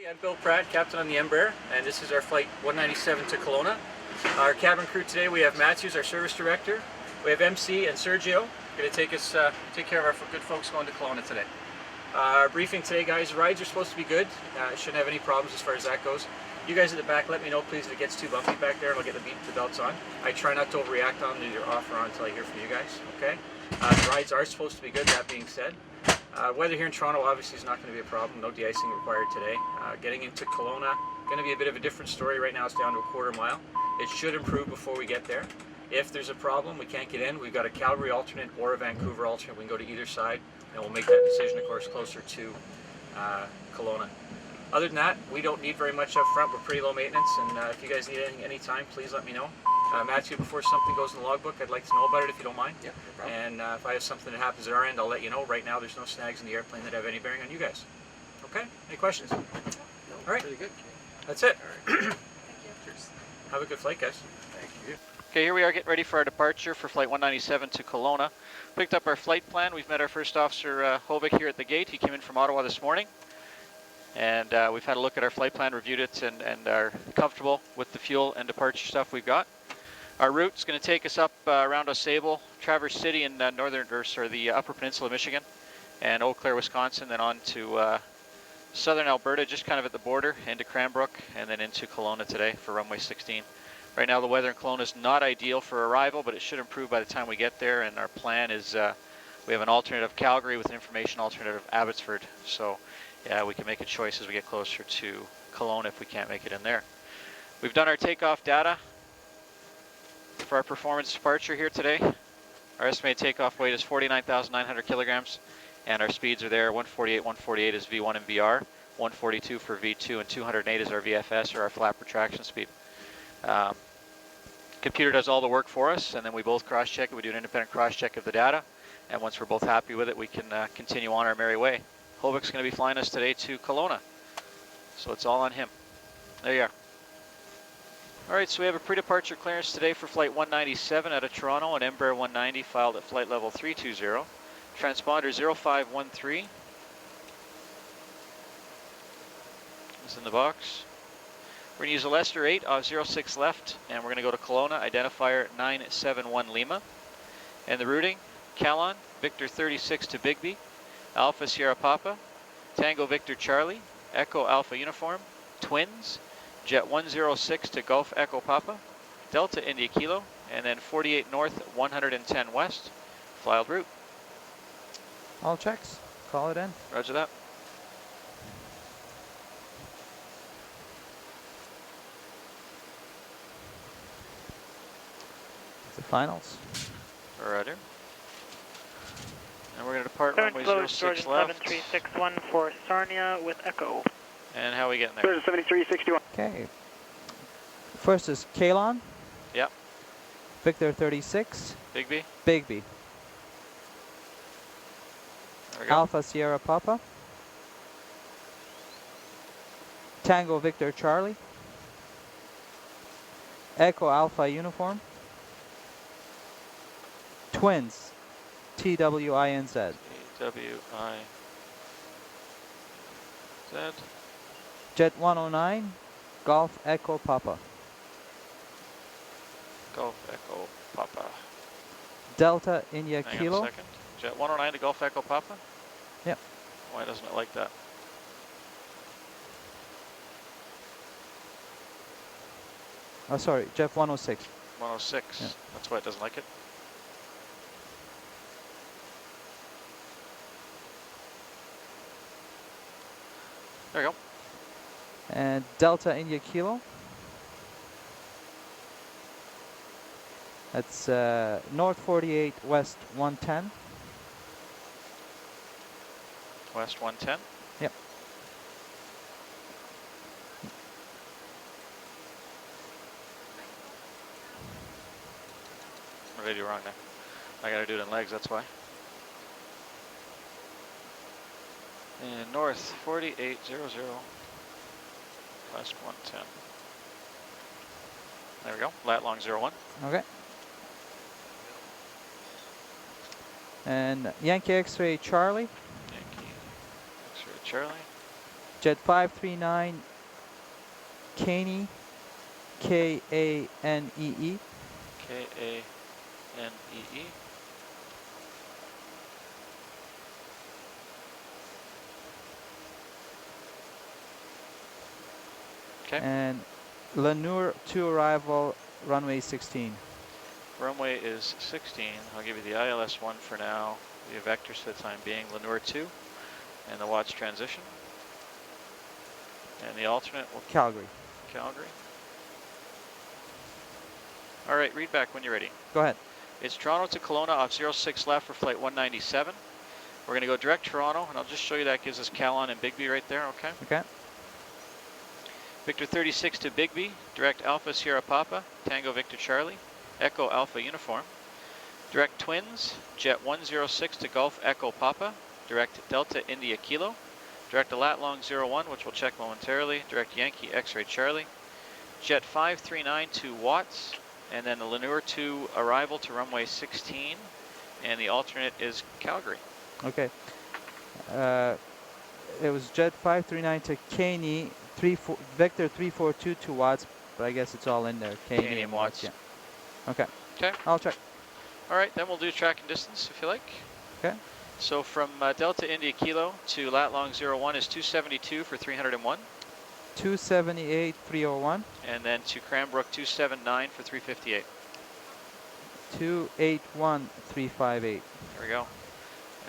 I'm Bill Pratt, captain on the Embraer, and this is our flight 197 to Kelowna. Our cabin crew today, we have Matthew, our service director. We have MC and Sergio, going to take care of our good folks going to Kelowna today. Our briefing today, guys, rides are supposed to be good. Shouldn't have any problems as far as that goes. You guys at the back, let me know please if it gets too bumpy back there and I'll get the belts on. I try not to overreact on either off or on until I hear from you guys, okay? The rides are supposed to be good, that being said. Weather here in Toronto obviously is not going to be a problem. No de-icing required today. Getting into Kelowna, going to be a bit of a different story. Right now it's down to a quarter mile. It should improve before we get there. If there's a problem, we can't get in, we've got a Calgary alternate or a Vancouver alternate. We can go to either side and we'll make that decision, of course, closer to Kelowna. Other than that, we don't need very much up front. We're pretty low maintenance, and if you guys need anything anytime, please let me know. Matthew, before something goes in the logbook, I'd like to know about it if you don't mind. Yeah, no problem. And if I have something that happens at our end, I'll let you know. Right now, there's no snags in the airplane that have any bearing on you guys. Okay? Any questions? No, all right. Pretty good. That's it. All right. Thank you. Cheers. Have a good flight, guys. Thank you. Okay, here we are getting ready for our departure for Flight 197 to Kelowna. Picked up our flight plan. We've met our first officer, Hovik, here at the gate. He came in from Ottawa this morning. And we've had a look at our flight plan, reviewed it, and are comfortable with the fuel and departure stuff we've got. Our route's going to take us up around Osable, Traverse City in the Upper Peninsula of Michigan, and Eau Claire, Wisconsin, then on to southern Alberta, just kind of at the border, into Cranbrook, and then into Kelowna today for runway 16. Right now the weather in Kelowna is not ideal for arrival, but it should improve by the time we get there, and our plan is we have an alternative Calgary with an information alternative Abbotsford. So yeah, we can make a choice as we get closer to Kelowna if we can't make it in there. We've done our takeoff data for our performance departure here today. Our estimated takeoff weight is 49,900 kilograms, and our speeds are there. 148 is V1 and VR, 142 for V2, and 208 is our VFS, or our flap retraction speed. Computer does all the work for us, and then we both cross-check it. We do an independent cross-check of the data, and once we're both happy with it, we can continue on our merry way. Hovik's going to be flying us today to Kelowna, so it's all on him. There you are. All right, so we have a pre-departure clearance today for Flight 197 out of Toronto, an Embraer 190 filed at flight level 320. Transponder 0513 is in the box. We're going to use a Lester 8 off 06 left, and we're going to go to Kelowna, identifier 971 Lima. And the routing, Calon, Victor 36 to Bigby, Alpha Sierra Papa, Tango Victor Charlie, Echo Alpha Uniform, Twins, Jet 106 to Golf Echo Papa, Delta India Kilo, and then 48 North, 110 West, filed route. All checks. Call it in. Roger that. The finals. Roger. And we're going to depart runway 06 left. 7361 for Sarnia with Echo. And how are we getting there? 7361. Okay. First is Kalon. Yep. Victor 36. Bigby. Bigby. There we go. Alpha Sierra Papa. Tango Victor Charlie. Echo Alpha Uniform. Twins. TWINZ. TWINZ. Jet 109. Golf Echo Papa. Golf Echo Papa. Delta India Hang Kilo. on a second. Jet 109 to Golf Echo Papa? Yep. Why doesn't it like that? Oh, sorry, Jet 106. 106. Yeah. That's why it doesn't like it. There you go. And Delta India Kilo. That's North 48, West 110. West 110? Yep. What did I do wrong there? I gotta do it in legs, that's why. And North 4800, West 110. There we go, lat long 01. Okay. And Yankee X-ray Charlie. Yankee X-ray Charlie. Jet 539 Kanee, K-A-N-E-E. K-A-N-E-E. Okay. And Lanour to arrival, runway 16. Runway is 16. I'll give you the ILS 1 for now. The vectors for the time being, Lanour 2, and the watch transition. And the alternate will Calgary. Calgary. All right, read back when you're ready. Go ahead. It's Toronto to Kelowna off 06 left for flight 197. We're going to go direct Toronto, and I'll just show you that gives us Calon and Bigby right there, okay? Okay. Victor 36 to Bigby, direct Alpha Sierra Papa, Tango Victor Charlie, Echo Alpha Uniform. Direct Twins, Jet 106 to Golf Echo Papa, direct Delta India Kilo. Direct Lat-Long 01, which we'll check momentarily, direct Yankee X-Ray Charlie. Jet 539 to Watts, and then the Lanour 2 arrival to runway 16, and the alternate is Calgary. Okay. It was Jet 539 to Kanee, Vector 342 to Watts, but I guess it's all in there. Kanee and Watts. Yeah. Okay. Okay. I'll check. All right, then we'll do track and distance if you like. Okay. So from Delta India Kilo to Lat-Long 01 is 272 for 301. 278, 301. And then to Cranbrook 279 for 358. 281, 358. There we go.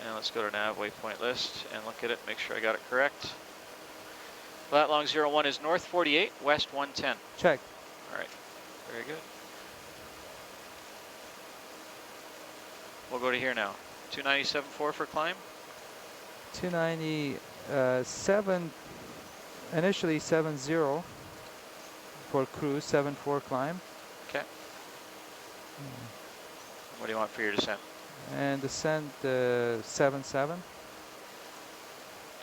And let's go to nav waypoint list and look at it, make sure I got it correct. Lat-Long 01 is north 48, west 110. Check. All right, very good. We'll go to here now. 297.4 for climb. 297, initially 70 for cruise, 74 climb. Okay. What do you want for your descent? And descent 77.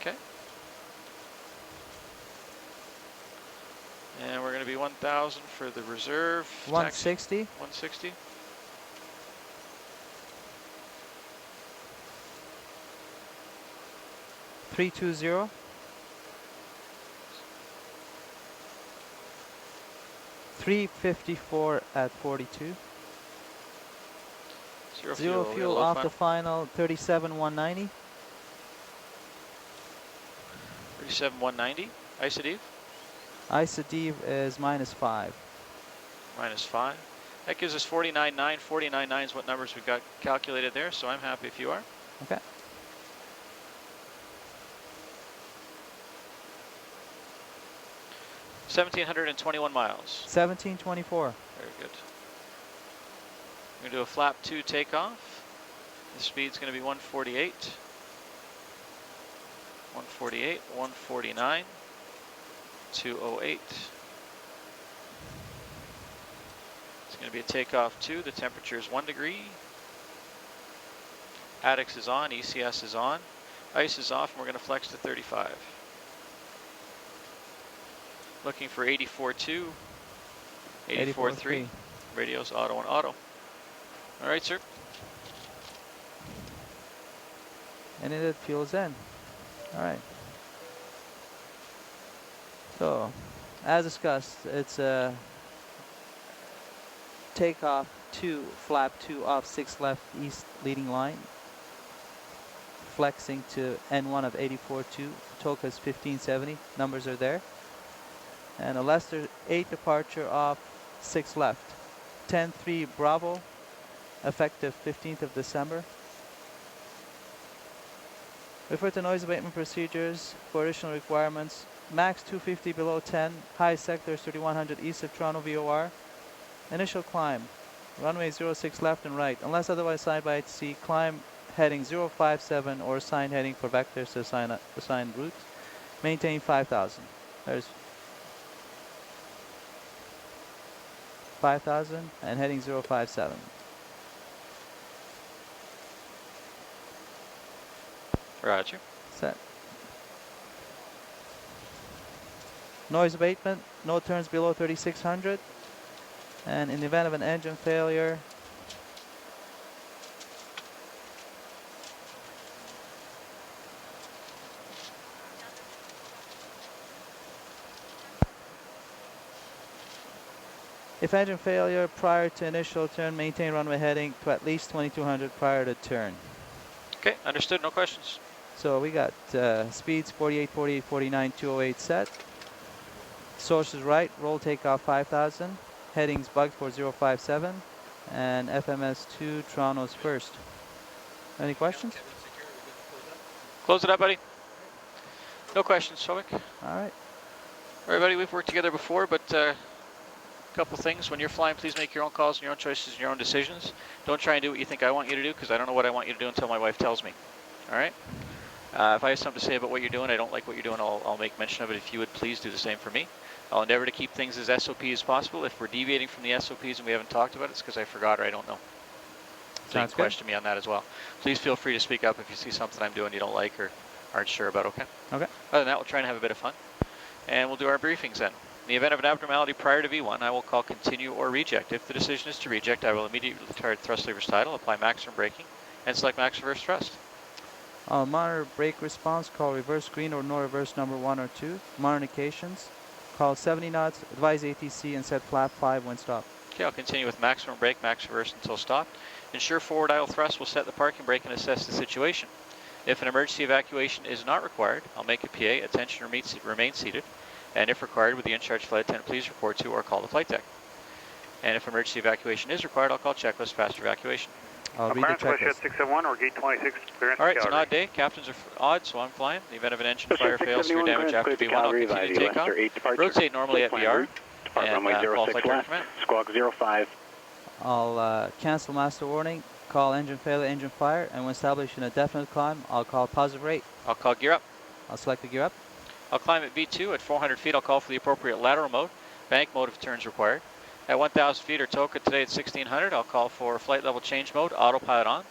Okay. And we're going to be 1,000 for the reserve. 160. 160. $320. 354 at 42. Zero fuel off the final 37,190. 37,190. Isodive? Isodive is -5. -5. That gives us 49.9. 49.9 is what numbers we've got calculated there, so I'm happy if you are. Okay. $1,721 miles. 1724. Very good. We're going to do a flap 2 takeoff. The speed's going to be 148. 148, 149, 208. It's going to be a takeoff 2. The temperature is 1 degree. ADIX is on, ECS is on. ICE is off, and we're going to flex to 35. Looking for 84.2, 84.3. Radios auto and auto. All right, sir. And it fuels in. All right. So, as discussed, it's a takeoff 2, flap 2 off 6 left east leading line. Flexing to N1 of 84.2, Toka's 1570, numbers are there. And a Leicester 8 departure off 6 left. 10-3 Bravo, effective 15th of December. Refer to noise abatement procedures for additional requirements. Max 250 below 10, high sectors 3100 east of Toronto VOR. Initial climb, runway 06 left and right. Unless otherwise signed by HC, climb heading 057 or assigned heading for vectors to assigned routes. Maintain 5,000. There's 5,000 and heading 057. Roger. Set. Noise abatement, no turns below 3,600. And in the event of an engine failure, If engine failure prior to initial turn, maintain runway heading to at least 2200 prior to turn. Okay, understood, no questions. So we got speeds 48, 48, 49, 208 set. Source is right, roll takeoff 5000. Headings bug 4057. And FMS 2, Toronto's first. Any questions? Close it up, buddy. No questions, Shovik. All right. Everybody, we've worked together before, but a couple things. When you're flying, please make your own calls and your own choices and your own decisions. Don't try and do what you think I want you to do, because I don't know what I want you to do until my wife tells me. All right? If I have something to say about what you're doing, I don't like what you're doing, I'll make mention of it. If you would please do the same for me. I'll endeavor to keep things as SOP as possible. If we're deviating from the SOPs and we haven't talked about it, it's because I forgot or I don't know. So you can question me on that as well. Please feel free to speak up if you see something I'm doing you don't like or aren't sure about, okay? Okay. Other than that, we'll try and have a bit of fun. And we'll do our briefings then. In the event of an abnormality prior to V1, I will call continue or reject. If the decision is to reject, I will immediately retard thrust lever's tidal, apply maximum braking, and select max reverse thrust. I'll monitor brake response, call reverse green or no reverse number 1 or 2. Monitor indications, call 70 knots, advise ATC and set flap 5 when stopped. Okay, I'll continue with maximum brake, max reverse until stopped. Ensure forward idle thrust will set the parking brake and assess the situation. If an emergency evacuation is not required, I'll make a PA, attention remain seated, and if required, would the in-charge flight attendant please report to or call the flight deck. And if emergency evacuation is required, I'll call checklist faster evacuation. I'll read the checklist. 671 or gate 26, clearance. All right, it's an odd day. Captains are odd, so I'm flying. In the event of an engine fire, fail, severe damage after V1, I'll continue to take off. Rotate normally at VR, and call flight deck command. Squawk 05. I'll cancel master warning, call engine failure, engine fire, and when establishing a definite climb, I'll call positive rate. I'll call gear up. I'll select the gear up. I'll climb at V2 at 400 feet. I'll call for the appropriate lateral mode, bank mode if turns required. At 1,000 feet or TOCA today at 1,600, I'll call for flight level change mode, autopilot on.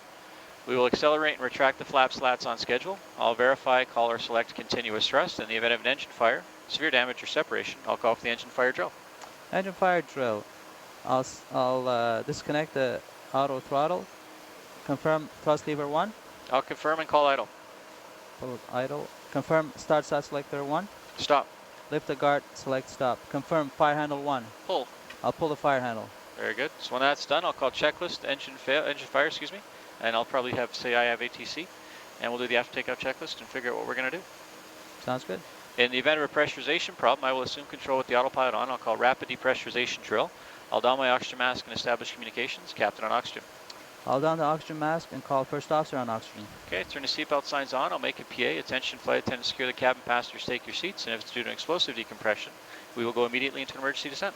We will accelerate and retract the flap slats on schedule. I'll verify, call or select continuous thrust. In the event of an engine fire, severe damage or separation, I'll call for the engine fire drill. Engine fire drill. I'll disconnect the auto throttle. Confirm thrust lever 1. I'll confirm and call idle. Hold idle. Confirm start start selector 1. Stop. Lift the guard, select stop. Confirm fire handle 1. Pull. I'll pull the fire handle. Very good. So when that's done, I'll call checklist, engine fire, excuse me. And I'll probably say I have ATC. And we'll do the after takeoff checklist and figure out what we're going to do. Sounds good. In the event of a pressurization problem, I will assume control with the autopilot on. I'll call rapid depressurization drill. I'll don my oxygen mask and establish communications. Captain on oxygen. I'll don the oxygen mask and call first officer on oxygen. Okay, turn the seatbelt signs on. I'll make a PA. Attention flight attendants, secure the cabin, passengers take your seats. And if it's due to explosive decompression, we will go immediately into an emergency descent.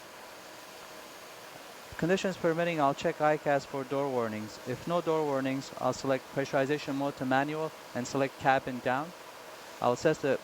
Conditions permitting, I'll check ICAS for door warnings. If no door warnings, I'll select pressurization mode to manual and select cabin down. I'll assess the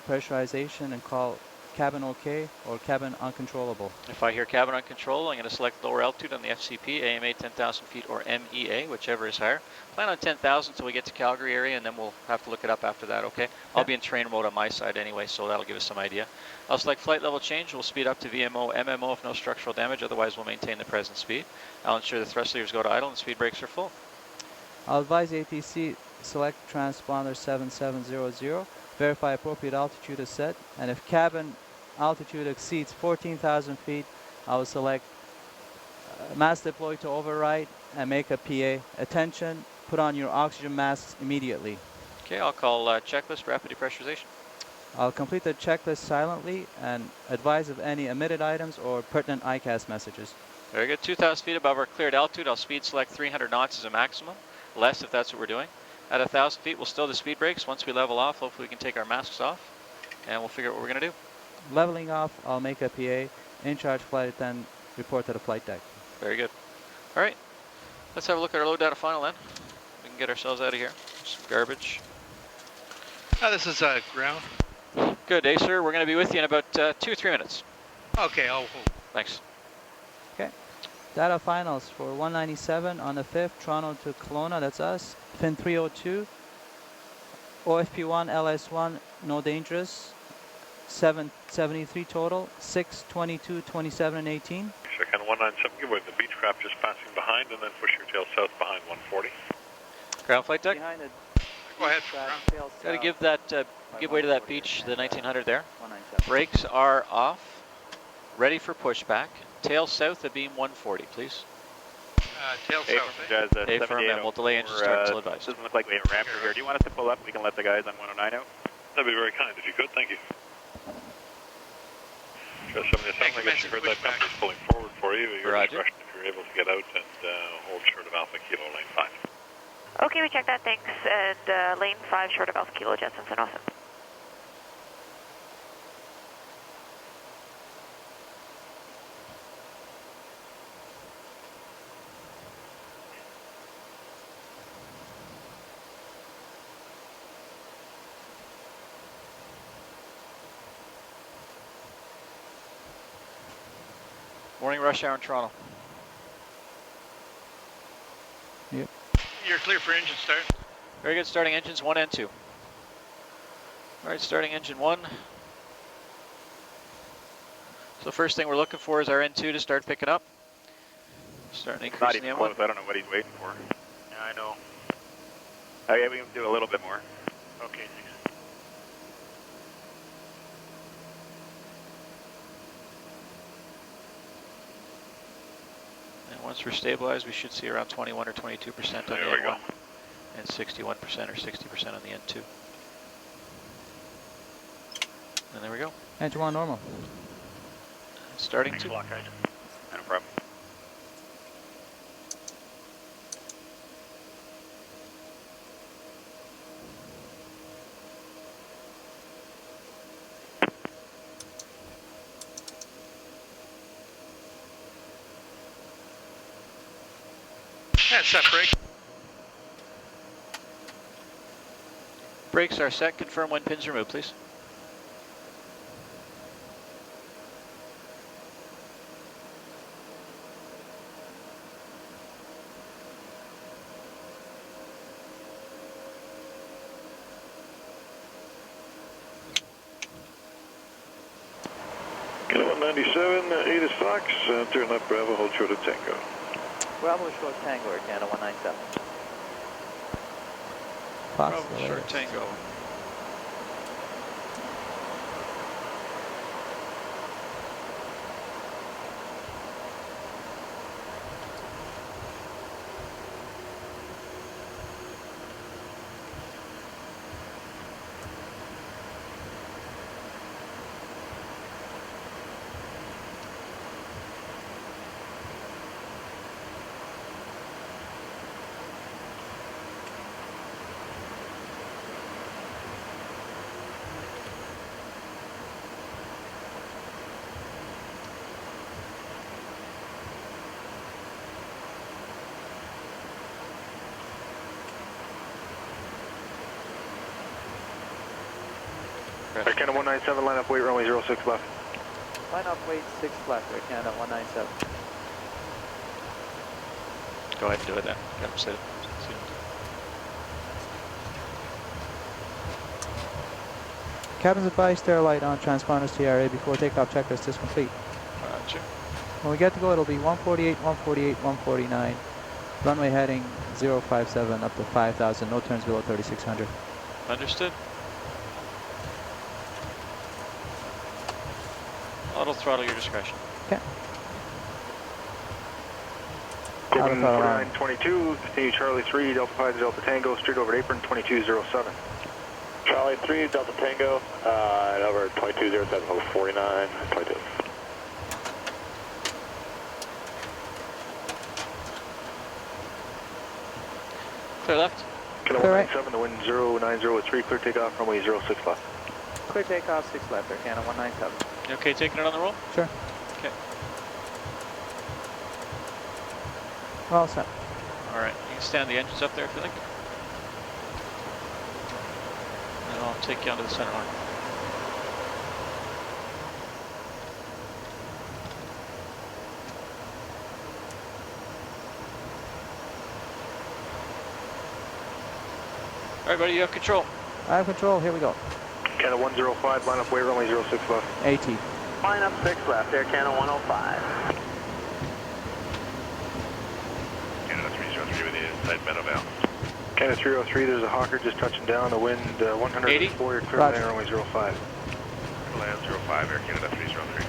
pressurization and call cabin OK or cabin uncontrollable. If I hear cabin uncontrollable, I'm going to select lower altitude on the FCP, AMA 10,000 feet or MEA, whichever is higher. Plan on 10,000 until we get to Calgary area, and then we'll have to look it up after that, okay? I'll be in trainer mode on my side anyway, so that'll give us some idea. I'll select flight level change. We'll speed up to VMO, MMO if no structural damage, otherwise we'll maintain the present speed. I'll ensure the thrust levers go to idle and speed brakes are full. I'll advise ATC, select transponder 7700, verify appropriate altitude is set, and if cabin altitude exceeds 14,000 feet, I will select mask deploy to override and make a PA. Attention, put on your oxygen masks immediately. Okay, I'll call checklist rapid depressurization. I'll complete the checklist silently and advise of any omitted items or pertinent ICAS messages. Very good. 2,000 feet above our cleared altitude, I'll speed select 300 knots as a maximum, less if that's what we're doing. At 1,000 feet, we'll still do speed brakes. Once we level off, hopefully we can take our masks off, and we'll figure out what we're going to do. Leveling off, I'll make a PA. In charge flight attendant, report to the flight deck. Very good. All right, let's have a look at our load data final then. We can get ourselves out of here. Some garbage. This is ground. Good day, sir. We're going to be with you in about 2 or 3 minutes. Okay, I'll hold. Thanks. Okay. Data finals for 197 on the 5th, Toronto to Kelowna, that's us. Fin 302. OFP1, LS1, no dangerous. 773 total, 6, 22, 27, and 18. Second 197, give way the Beechcraft just passing behind, and then push your tail south behind 140. Ground flight deck. Behind it. Go ahead. Got to give that give way to that beach, the 1900 there. Brakes are off. ready for pushback. Tail south of beam 140, please. Tail Hey, south, from eh? guys, Hey, firm, and we'll delay engine start until advised. Doesn't look like we have a Raptor here. Do you want us to pull up? We can let the guys on 109 out. That'd be very kind if you could. Thank you. Just somebody, it sounds like if you heard that company's pulling forward for you. Your discretion if you're able to get out and hold short of Alpha Kilo lane 5. Okay, we checked that, thanks. And lane 5 short of Alpha Kilo, Jetson's and awesome. Morning rush hour in Toronto. Yep. You're clear for engine start. Very good, starting engines 1 and 2. All right, starting engine 1. So first thing we're looking for is our N2 to start picking up. Starting increasing the Not even M1. close. I don't know what he's waiting for. Yeah, I know. Okay, we can do a little bit more. Okay, thanks. And once we're stabilized, we should see around 21 or 22% on the There we N1 go. and 61% or 60% on the N2. And there we go. Engine 1 normal. Starting Thanks to. a lot, guys. No problem. Yeah, set brake. Brakes are set. Confirm when pins removed, please. Kelowna 97, 8 is Fox, turn up Bravo, hold short of Tango. Bravo short Tango, Air Canada 197. Fox. Bravo, short Tango. Air Canada 197, line up, weight runway 06 left. Line up, weight 6 left, Air Canada 197. Go ahead and do it then. Get them set. Cabin's advised, stair light on, transponders TRA before takeoff checklist is complete. Roger. When we get to go, it'll be 148, 148, 149. Runway heading 057 up to 5,000, no turns below 3,600. Understood. Auto throttle your discretion. Okay. Open throttle on. 4922, continue Charlie 3, Delta 5 Delta Tango, straight over at apron 2207. Charlie 3, Delta Tango, and over 2207, over 49, 22. Clear left. Kelowna Clear right. 197, the wind 0903, clear takeoff, runway 06 left. Clear takeoff 6 left, Air Canada 197. You okay taking it on the roll? Sure. Okay. We're all set. All right. You can stand the engines up there if you like. And I'll take you onto the center line. All right, buddy, you have control. I have control, here we go. Canada 105, line up, weight runway 06 left. AT. Line up 6 left, Air Canada 105. Canada 303 with you, side meadow valve. Canada 303, there's a Hawker just touching down, the wind 104, you're clear Roger. land runway 05. Land 05, Air Canada 303.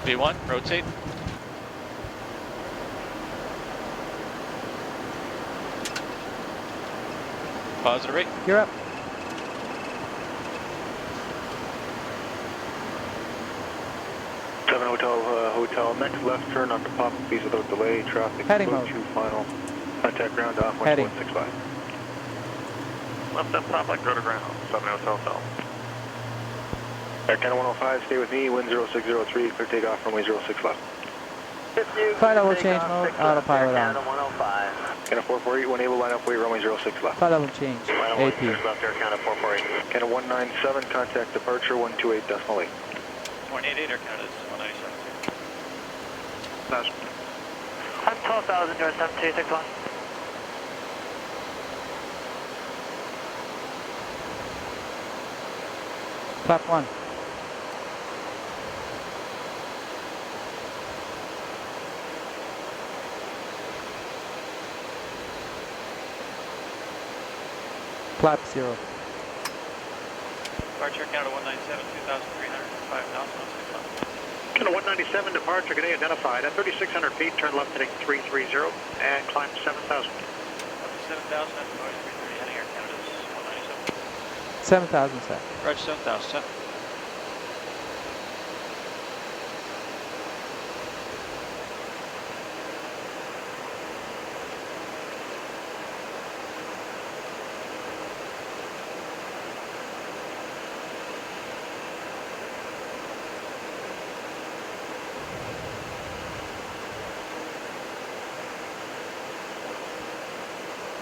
V1, rotate. Positive rate. Gear up. Hotel, next left turn onto Pop, please without delay, traffic, Heading slow mode. to final, contact ground off, Heading. 1165. Left up top, like go to ground, 7 Hotel South. Air Canada 105, stay with me, wind 0603, clear takeoff, runway 06 left. Flight level change mode, autopilot on. 105. Canada 448, enable line up, wait, runway 06 left. Flight level change, AP. Left Air Canada 448. Canada 197, contact departure 128.8. 188 Air Canada, 197. 12,000, 7261. Flap 1. Flap 0. Departure Canada 197, 2,300, 5,000. Canada 197, departure, good day, identified. At 3,600 feet, turn left heading 330 and climb 7,000. 7,000 at the noise 330, heading Air Canada 197. 7,000 set. Roger, 7,000, set.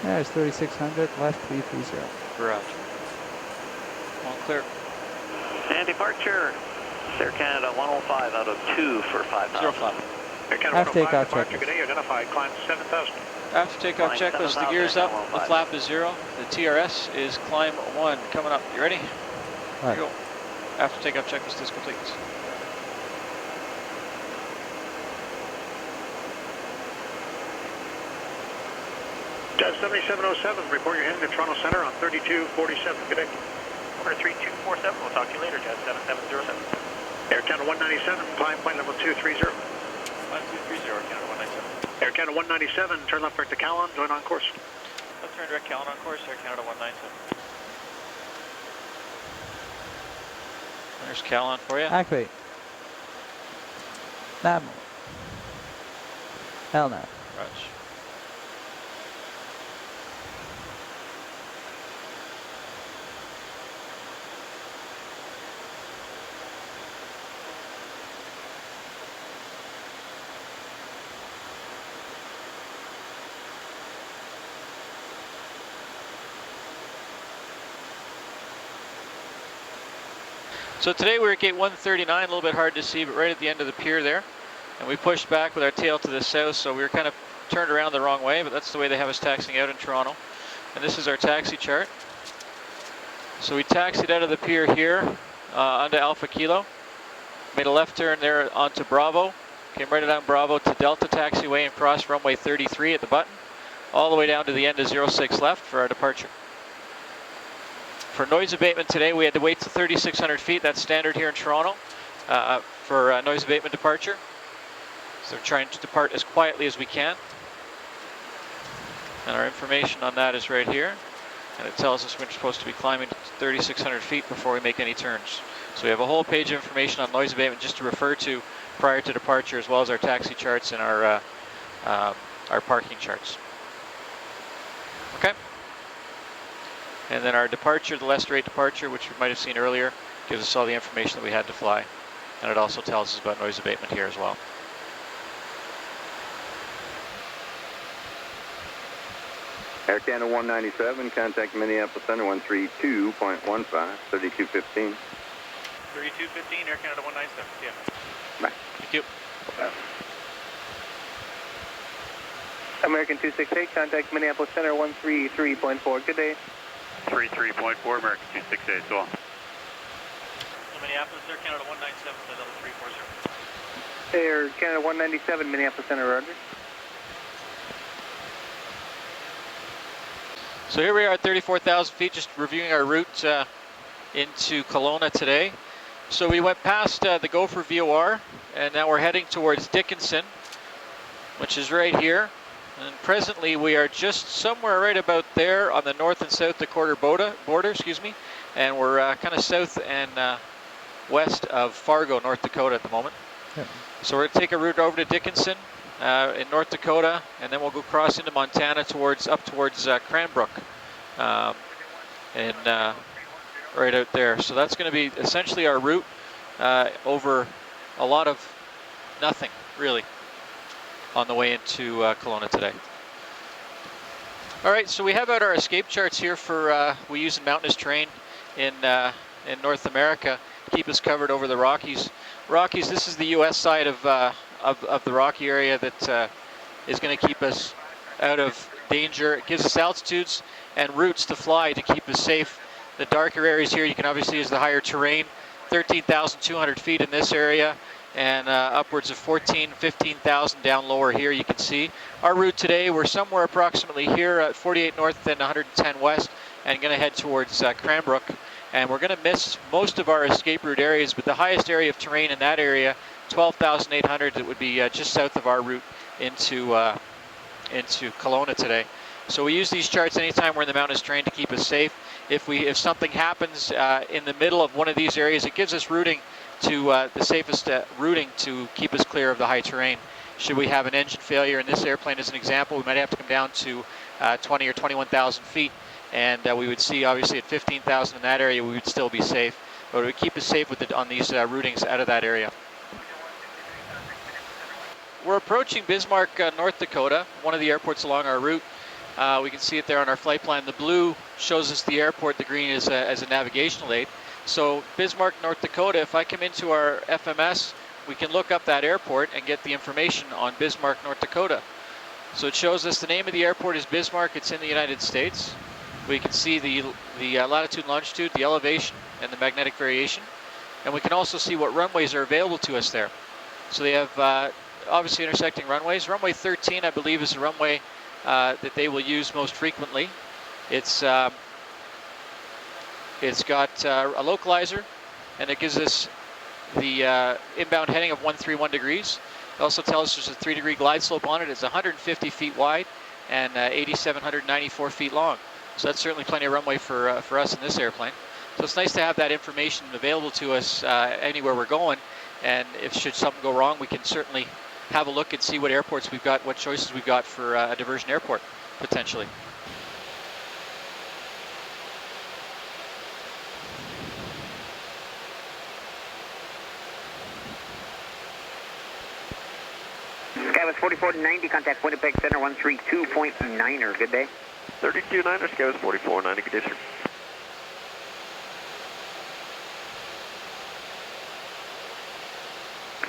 There's 3,600, left 330. Garage. All clear. And departure. Air Canada 105 out of 2 for 5,000. 05. Air Canada After 105, takeoff departure, checklist. good day, identified. Climb 7,000. After takeoff Flying checklist, the 7,000, gear's up, the 105. flap is 0, the TRS is climb 1. Coming up, you ready? Right. Here we go. After takeoff checklist is complete. Jazz 7707, report you're heading to Toronto Center on 3247. Good day. Over 3247, we'll talk to you later, Jazz 7707. Air Canada 197, climb plane level 230. 1230, Air Canada 197. Air Canada 197, turn left direct to Callan, join on course. Let's turn direct Callan on course, Air Canada 197. There's Callan for you. Activate. Nav mode. LNAV. Roger. So today we're at gate 139, a little bit hard to see, but right at the end of the pier there. And we pushed back with our tail to the south, so we were kind of turned around the wrong way, but that's the way they have us taxiing out in Toronto. And this is our taxi chart. So we taxied out of the pier here onto Alpha Kilo, made a left turn there onto Bravo, came right down Bravo to Delta Taxiway and crossed runway 33 at the button, all the way down to the end of 06 left for our departure. For noise abatement today, we had to wait to 3,600 feet. That's standard here in Toronto for noise abatement departure. So we're trying to depart as quietly as we can. And our information on that is right here. And it tells us we're supposed to be climbing to 3,600 feet before we make any turns. So we have a whole page of information on noise abatement just to refer to prior to departure, as well as our taxi charts and our parking charts. Okay. And then our departure, the less rate departure, which you might have seen earlier, gives us all the information that we had to fly. And it also tells us about noise abatement here as well. Air Canada 197, contact Minneapolis Center 132.15, 3215. 3215, Air Canada 197, yeah. Bye. Thank you. American 268, contact Minneapolis Center 133.4. Good day. 33.4, American 268, so on. Minneapolis, Air Canada 197 to level 340. Air Canada 197, Minneapolis Center, roger. So here we are at 34,000 feet, just reviewing our route into Kelowna today. So we went past the Gopher VOR and now we're heading towards Dickinson, which is right here. And presently we are just somewhere right about there on the North and South Dakota border, excuse me, and we're kind of south and west of Fargo, North Dakota at the moment. Yep. So we're going to take a route over to Dickinson in North Dakota, and then we'll go cross into Montana up towards Cranbrook, and right out there. So that's going to be essentially our route over a lot of nothing, really, on the way into Kelowna today. All right, so we have out our escape charts here for we use in mountainous terrain in North America to keep us covered over the Rockies. This is the U.S. side of the Rocky area that is going to keep us out of danger. It gives us altitudes and routes to fly to keep us safe. The darker areas here you can obviously use the higher terrain, 13,200 feet in this area, and upwards of 15,000 down lower here you can see. Our route today, we're somewhere approximately here at 48 north and 110 west, and going to head towards Cranbrook. And we're going to miss most of our escape route areas, but the highest area of terrain in that area, 12,800, it would be just south of our route into Kelowna today. So we use these charts anytime we're in the mountainous terrain to keep us safe. If something happens in the middle of one of these areas, it gives us routing to the safest routing to keep us clear of the high terrain. Should we have an engine failure in this airplane as an example, we might have to come down to 20 or 21,000 feet, and we would see obviously at 15,000 in that area we would still be safe, but it would keep us safe on these routings out of that area. We're approaching Bismarck, North Dakota, one of the airports along our route. We can see it there on our flight plan. The blue shows us the airport, the green is as a navigational aid. So Bismarck, North Dakota, if I come into our FMS, we can look up that airport and get the information on Bismarck, North Dakota. So it shows us the name of the airport is Bismarck. It's in the United States. We can see the latitude and longitude, the elevation, and the magnetic variation. And we can also see what runways are available to us there. So they have obviously intersecting runways. Runway 13, I believe, is the runway that they will use most frequently. It's got a localizer, and it gives us the inbound heading of 131 degrees. It also tells us there's a 3-degree glide slope on it. It's 150 feet wide and 8,794 feet long. So that's certainly plenty of runway for us in this airplane. So it's nice to have that information available to us anywhere we're going. And if should something go wrong, we can certainly have a look and see what airports we've got, what choices we've got for a diversion airport, potentially. Skywest 4490, contact Winnipeg Center 132.9er, good day. 32.9er, Skywest 4490, good day, sir.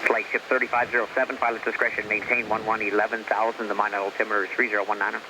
Flight ship 3507, pilot discretion, maintain 11,000, the mine altimeter is 3019er.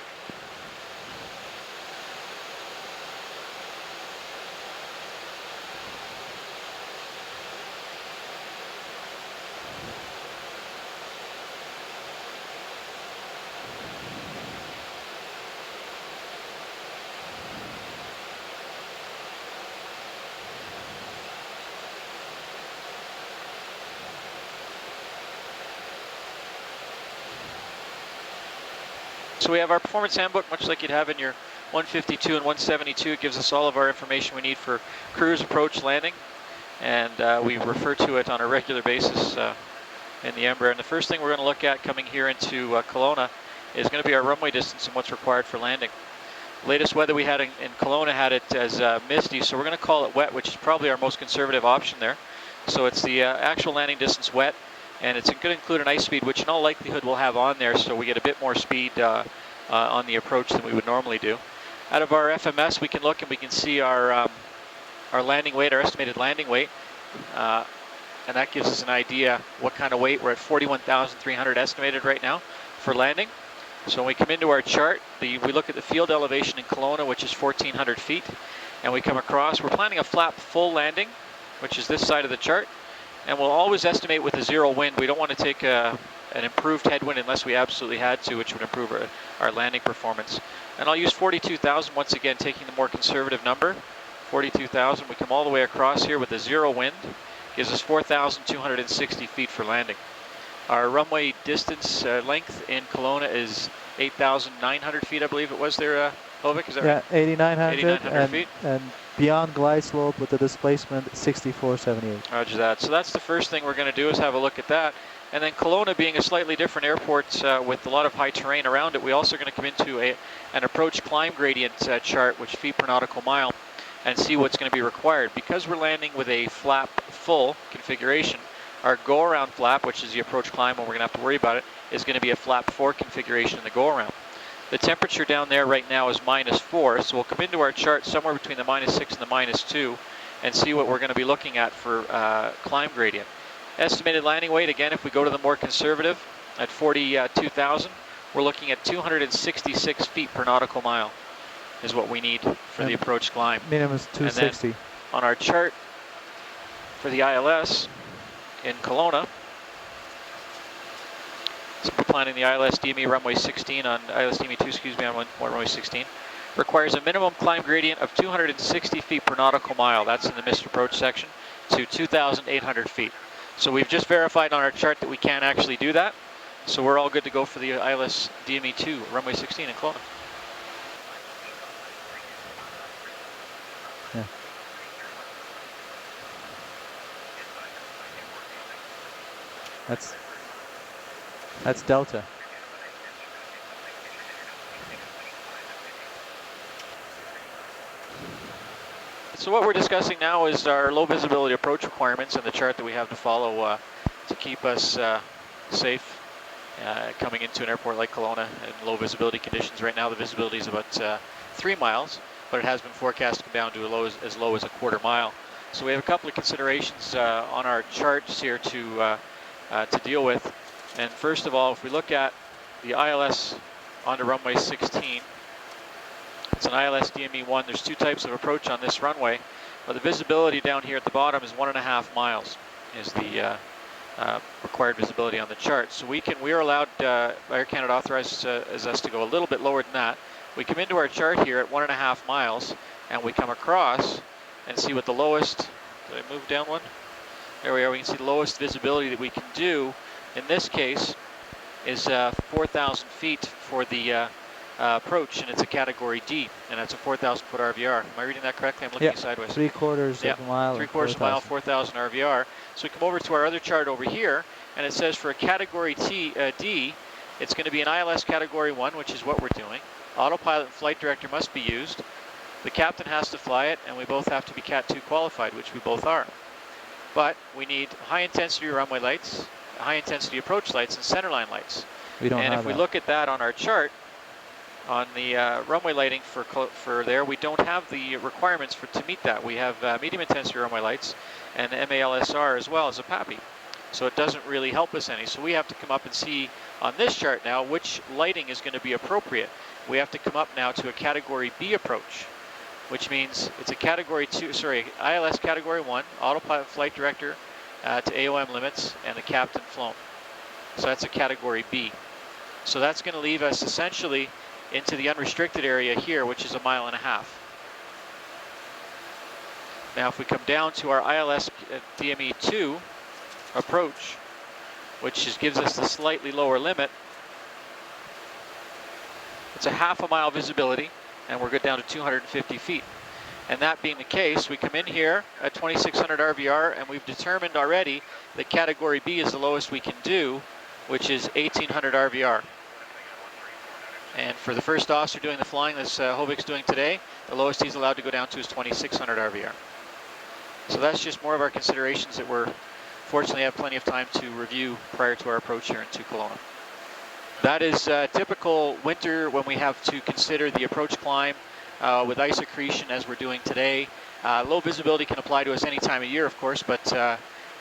So we have our performance handbook, much like you'd have in your 152 and 172. It gives us all of our information we need for cruise, approach, landing, and we refer to it on a regular basis in the Embraer. And the first thing we're going to look at coming here into Kelowna is going to be our runway distance and what's required for landing. Latest weather we had in Kelowna had it as misty, so we're going to call it wet, which is probably our most conservative option there. So it's the actual landing distance wet, and it's going to include an ice speed, which in all likelihood we'll have on there, so we get a bit more speed on the approach than we would normally do. Out of our FMS, we can look and we can see our landing weight, our estimated landing weight, and that gives us an idea what kind of weight. We're at 41,300 estimated right now for landing. So when we come into our chart, we look at the field elevation in Kelowna, which is 1,400 feet, and we come across, we're planning a flap full landing, which is this side of the chart. And we'll always estimate with a zero wind. We don't want to take an improved headwind unless we absolutely had to, which would improve our landing performance. And I'll use 42,000 once again, taking the more conservative number. 42,000, we come all the way across here with a zero wind. gives us 4,260 feet for landing. Our runway distance length in Kelowna is 8,900 feet, I believe it was there, Hovik, is that right? Yeah, 8,900 8,900 feet. And beyond glide slope with the displacement, 6478. Roger that. So that's the first thing we're going to do is have a look at that. And then Kelowna being a slightly different airport with a lot of high terrain around it, we also are going to come into an approach climb gradient chart, which feet per nautical mile, and see what's going to be required. Because we're landing with a flap full configuration, our go-around flap, which is the approach climb, and we're going to have to worry about it, is going to be a flap 4 configuration in the go-around. The temperature down there right now is -4, so we'll come into our chart somewhere between the -6 and the -2 and see what we're going to be looking at for climb gradient. Estimated landing weight, again, if we go to the more conservative at 42,000, we're looking at 266 feet per nautical mile is what we need for the approach climb. Minimum is 260. And then on our chart for the ILS in Kelowna, so we're planning the ILS DME runway 16 on ILS DME 2, excuse me, on runway 16. Requires a minimum climb gradient of 260 feet per nautical mile. That's in the missed approach section to 2,800 feet. So we've just verified on our chart that we can actually do that. So we're all good to go for the ILS DME 2 runway 16 in Kelowna. Yeah. That's Delta. So what we're discussing now is our low visibility approach requirements and the chart that we have to follow to keep us safe coming into an airport like Kelowna in low visibility conditions. Right now the visibility is about 3 miles, but it has been forecast to come down to as low as a quarter mile. So we have a couple of considerations on our charts here to deal with. And first of all, if we look at the ILS onto runway 16, it's an ILS DME 1. There's 2 types of approach on this runway. But the visibility down here at the bottom is 1.5 miles is the required visibility on the chart. So we are allowed, Air Canada authorizes us to go a little bit lower than that. We come into our chart here at 1.5 miles and we come across and see what the lowest, did I move down one? There we are, we can see the lowest visibility that we can do in this case is 4,000 feet for the approach, and it's a category D, and that's a 4,000 foot RVR. Am I reading that correctly? I'm looking sideways. 3/4 of a mile. 3/4 of a mile, 4,000 RVR. So we come over to our other chart over here, and it says for a category D, it's going to be an ILS category 1, which is what we're doing. Autopilot and flight director must be used. The captain has to fly it, and we both have to be Cat 2 qualified, which we both are. But we need high intensity runway lights, high intensity approach lights, and centerline lights. We don't have and if we look at that on our chart, on the runway lighting for there, we don't have the requirements to meet that. We have medium intensity runway lights and MALSR as well as a PAPI. So it doesn't really help us any. So we have to come up and see on this chart now which lighting is going to be appropriate. We have to come up now to a category B approach, which means it's a category 2, sorry, ILS category 1, autopilot flight director to AOM limits and the captain flown. So that's a category B. So that's going to leave us essentially into the unrestricted area here, which is 1.5 miles. Now if we come down to our ILS DME 2 approach, which gives us the slightly lower limit, it's a 1/2 mile visibility, and we're good down to 250 feet. And that being the case, we come in here at 2,600 RVR, and we've determined already that category B is the lowest we can do, which is 1,800 RVR. And for the first officer doing the flying this Hovik's doing today, the lowest he's allowed to go down to is 2,600 RVR. So that's just more of our considerations that we're fortunately have plenty of time to review prior to our approach here into Kelowna. That is typical winter when we have to consider the approach climb with ice accretion as we're doing today. Low visibility can apply to us any time of year, of course, but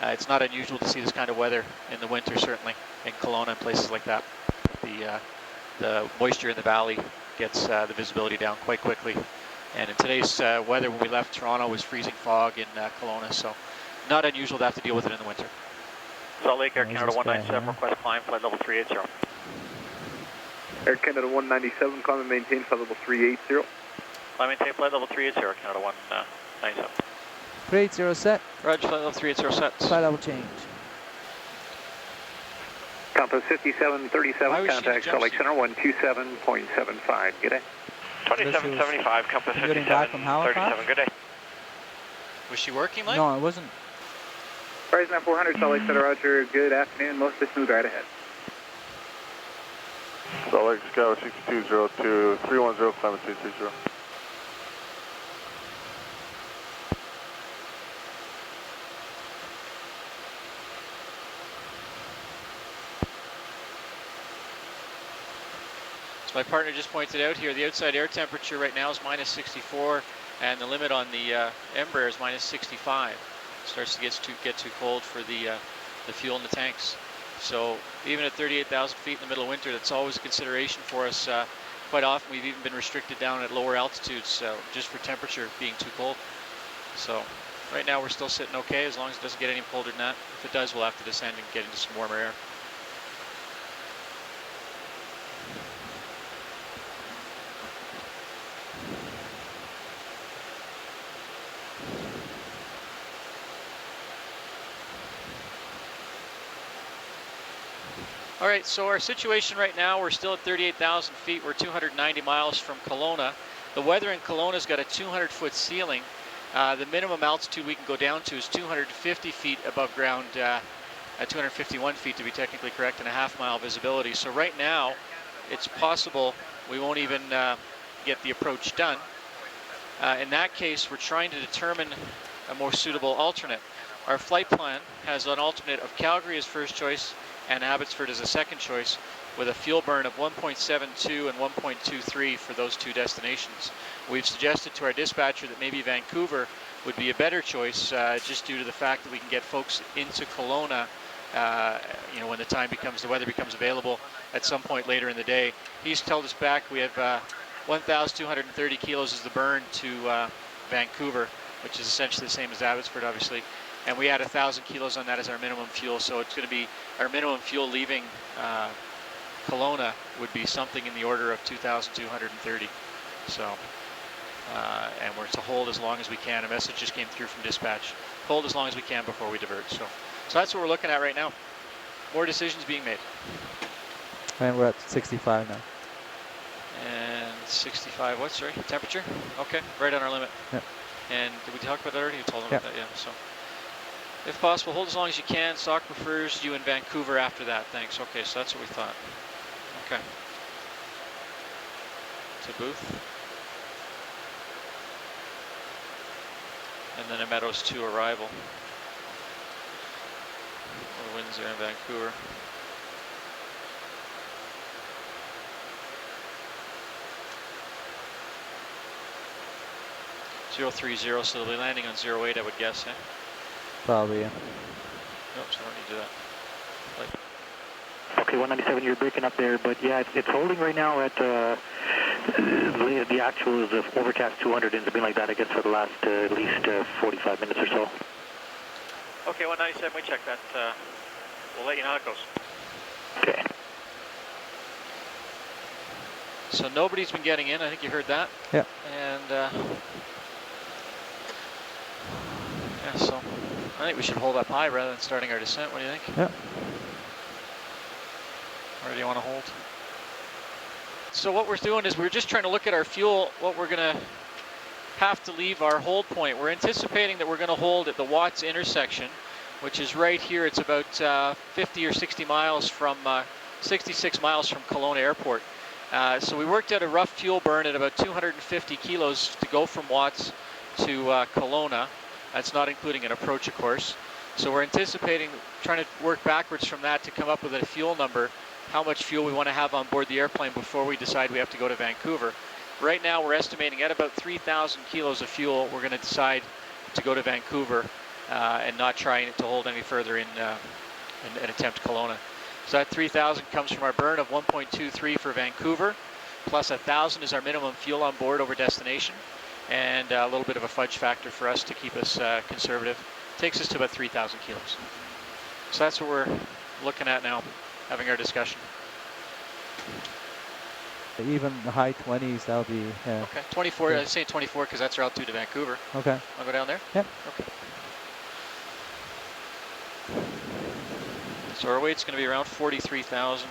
it's not unusual to see this kind of weather in the winter, certainly in Kelowna and places like that. The moisture in the valley gets the visibility down quite quickly. And in today's weather, when we left Toronto, was freezing fog in Kelowna, so not unusual to have to deal with it in the winter. Salt Lake, Air Canada 197, request climb, flight level 380. Air Canada 197, climb and maintain flight level 380. Climb and maintain flight level 380, Canada 197. 380 set. Roger, flight level 380 sets. Flight level change. Compass 5737, contact Salt Lake Center 127.75. Good day. 2775, Compass Getting back from Halifax? 5737, good day. Was she working, Mike? No, it wasn't. Horizon 400, Salt Lake Center, Roger. Good afternoon. Mostly smooth right ahead. Salt Lake Scout 6202, 310, climate 330. My partner just pointed out here, the outside air temperature right now is minus 64, and the limit on the Embraer is minus 65. It starts to get too cold for the fuel in the tanks. So even at 38,000 feet in the middle of winter, that's always a consideration for us. Quite often we've even been restricted down at lower altitudes just for temperature being too cold. So right now we're still sitting okay as long as it doesn't get any colder than that. If it does, we'll have to descend and get into some warmer air. All right, so our situation right now, we're still at 38,000 feet. We're 290 miles from Kelowna. The weather in Kelowna's got a 200-foot ceiling. The minimum altitude we can go down to is 250 feet above ground, at 251 feet to be technically correct, and a half-mile visibility. So right now, it's possible we won't even get the approach done. In that case, we're trying to determine a more suitable alternate. Our flight plan has an alternate of Calgary as first choice and Abbotsford as a second choice, with a fuel burn of 1.72 and 1.23 for those two destinations. We've suggested to our dispatcher that maybe Vancouver would be a better choice, just due to the fact that we can get folks into Kelowna, when the weather becomes available at some point later in the day. He's told us back we have 1,230 kilos as the burn to Vancouver, which is essentially the same as Abbotsford, obviously. And we add 1,000 kilos on that as our minimum fuel, so it's going to be our minimum fuel leaving Kelowna would be something in the order of 2,230. So, and we're to hold as long as we can. A message just came through from dispatch. Hold as long as we can before we divert. So that's what we're looking at right now. More decisions being made. And we're at 65 now. And 65, what, sorry? Temperature? Okay, right on our limit. Yep. And did we talk about that already? You told them about that, yeah. So, if possible, hold as long as you can. SOC prefers you in Vancouver after that. Thanks. Okay, so that's what we thought. Okay. To Booth. And then a Meadows 2 arrival. The winds are in Vancouver. .030, so they'll be landing on 08, I would guess, eh? Probably, yeah. Nope, so I don't need to do that. Okay, 197, you're breaking up there, but yeah, it's holding right now at the actual is of overcast 200 and something like that, I guess, for the last at least 45 minutes or so. Okay, 197, we check that. We'll let you know how it goes. Okay. So nobody's been getting in, I think you heard that. Yeah. And yeah, so I think we should hold up high rather than starting our descent. What do you think? Yeah. Or do you want to hold? So what we're doing is we're just trying to look at our fuel, what we're going to have to leave our hold point. We're anticipating that we're going to hold at the Watts intersection, which is right here. It's about 50 or 60 miles from, 66 miles from Kelowna Airport. So we worked out a rough fuel burn at about 250 kilos to go from Watts to Kelowna. That's not including an approach, of course. So we're anticipating trying to work backwards from that to come up with a fuel number, how much fuel we want to have on board the airplane before we decide we have to go to Vancouver. Right now we're estimating at about 3,000 kilos of fuel we're going to decide to go to Vancouver and not trying to hold any further in an attempt Kelowna. So that 3,000 comes from our burn of 1.23 for Vancouver, plus 1,000 is our minimum fuel on board over destination, and a little bit of a fudge factor for us to keep us conservative. Takes us to about 3,000 kilos. So that's what we're looking at now, having our discussion. Even the high 20s, that'll be, yeah. Okay, 24, Yeah. I say 24 because that's our altitude to Vancouver. Okay. I'll go down there? Yep. Okay. So our weight's going to be around 43,000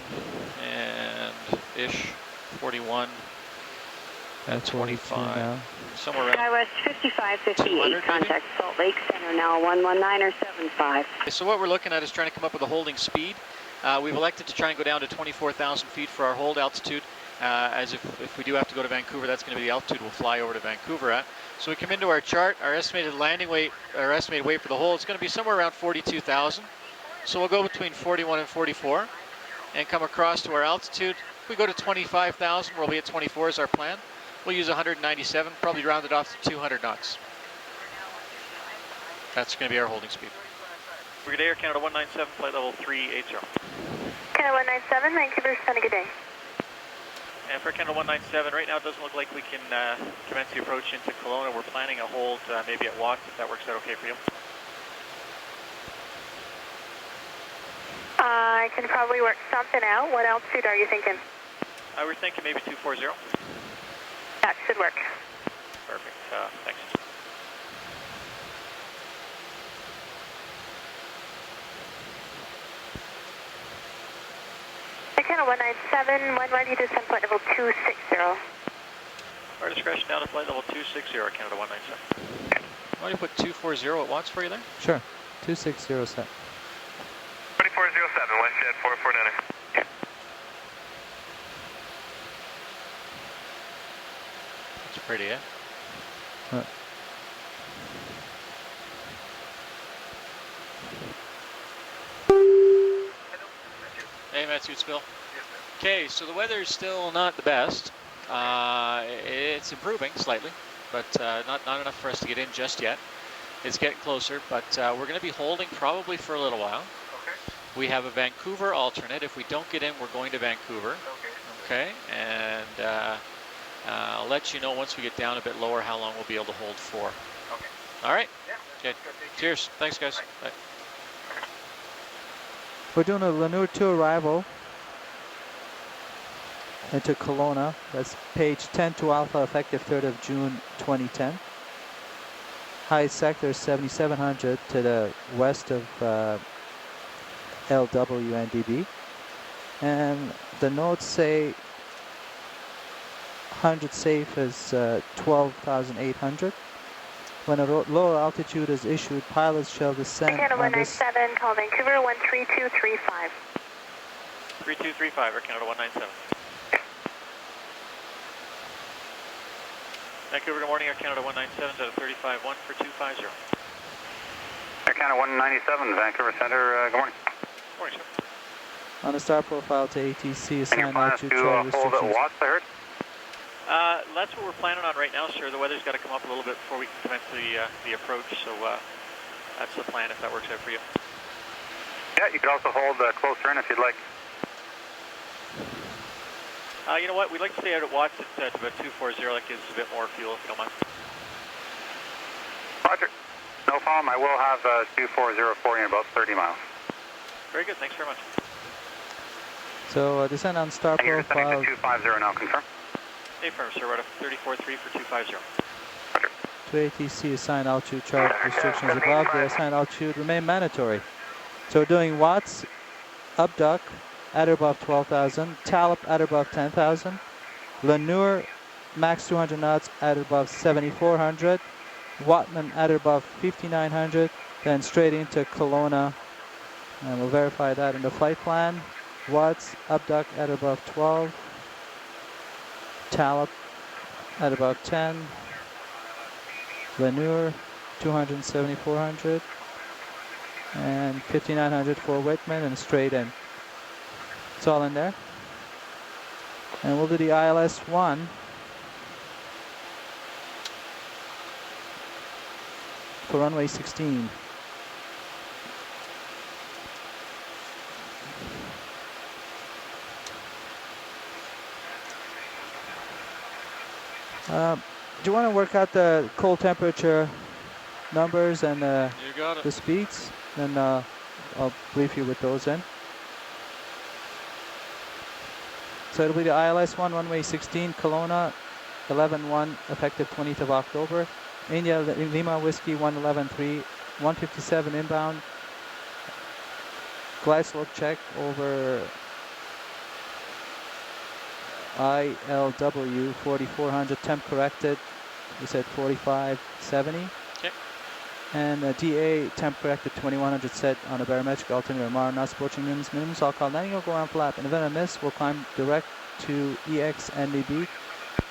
and ish, 41 at 25. Now. Somewhere around. SkyWest 5558, 200 contact Salt Lake Center now 119.75. Okay, so what we're looking at is trying to come up with a holding speed. We've elected to try and go down to 24,000 feet for our hold altitude, as if we do have to go to Vancouver, that's going to be the altitude we'll fly over to Vancouver at. So we come into our chart, our estimated landing weight, our estimated weight for the hold is going to be somewhere around 42,000. So we'll go between 41 and 44 and come across to our altitude. If we go to 25,000, we'll be at 24 is our plan. We'll use 197, probably round it off to 200 knots. That's going to be our holding speed. Good day, Air Canada 197, flight level 380. Canada 197, Vancouver, spend a good day. And for Canada 197, right now it doesn't look like we can commence the approach into Kelowna. We're planning a hold maybe at Watts, if that works out okay for you. I can probably work something out. What altitude are you thinking? We're thinking maybe 240. That should work. Perfect, thanks. Canada 197, when ready to descend point level 260. Our discretion down to flight level 260, Canada 197. Why don't you put 240 at Watts for you there? Sure. 260 set. 2407, WestJet 449. That's pretty, eh? Hey, Matthew, it's Bill. Okay, so the weather is still not the best. It's improving slightly, but not enough for us to get in just yet. It's getting closer, but we're going to be holding probably for a little while. Okay. We have a Vancouver alternate. If we don't get in, we're going to Vancouver. Okay, and I'll let you know once we get down a bit lower how long we'll be able to hold for. Okay. All right? Yeah. Okay. Cheers. Thanks, guys. Bye. We're doing a Lanour 2 arrival into Kelowna. That's page 10 to Alpha, effective 3rd of June 2010. High sector 7700 to the west of LWNDB. And the notes say 100 safe is 12,800. When a lower altitude is issued, pilots shall descend Canada on this. 197, call Vancouver 13235. 3235, or Canada 197. Vancouver, good morning, Air Canada 197 out of 35-1 for 250. Air Canada 197, Vancouver Center, good morning. Good morning, sir. On the star profile to ATC, assign altitude to travel hold at restrictions. Watts, I heard? That's what we're planning on right now, sir. The weather's got to come up a little bit before we can commence the approach, so that's the plan if that works out for you. Yeah, you could also hold closer in if you'd like. You know what, we'd like to stay out at Watts at about 240. That gives us a bit more fuel, if you don't mind. Roger. No problem. I will have 240 for you in about 30 miles. Very good. Thanks very much. So descend on star And you're descending profile. to 250 now, confirm? Affirm, sir. We're at 34-3 for 250. Roger. To ATC, assign altitude travel restrictions above. The assigned altitude remain mandatory. So we're doing Watts, Upduck at or above 12,000, Talop at or above 10,000, Lanour max 200 knots at or above 7,400, Wattman at or above 5,900, then straight into Kelowna, and we'll verify that in the flight plan. Watts, Upduck at or above 12, Talop at about 10, Lanour 200, 7,400, and 5,900 for Whitman, and straight in. It's all in there. And we'll do the ILS 1 for runway 16. Do you want to work out the cold temperature numbers and the speeds? Then I'll brief you with those in. So it'll be the ILS 1, runway 16, Kelowna, 11-1, effective 20th of October. India Lima Whiskey 111.3, 157 inbound. Glide slope check over ILW 4400, temp corrected. We said 4570. Okay. And DA temp corrected 2100 set on a barometric altimeter. Not approaching minimums. I'll call landing or go on flap. In event of miss, we'll climb direct to EX NDB.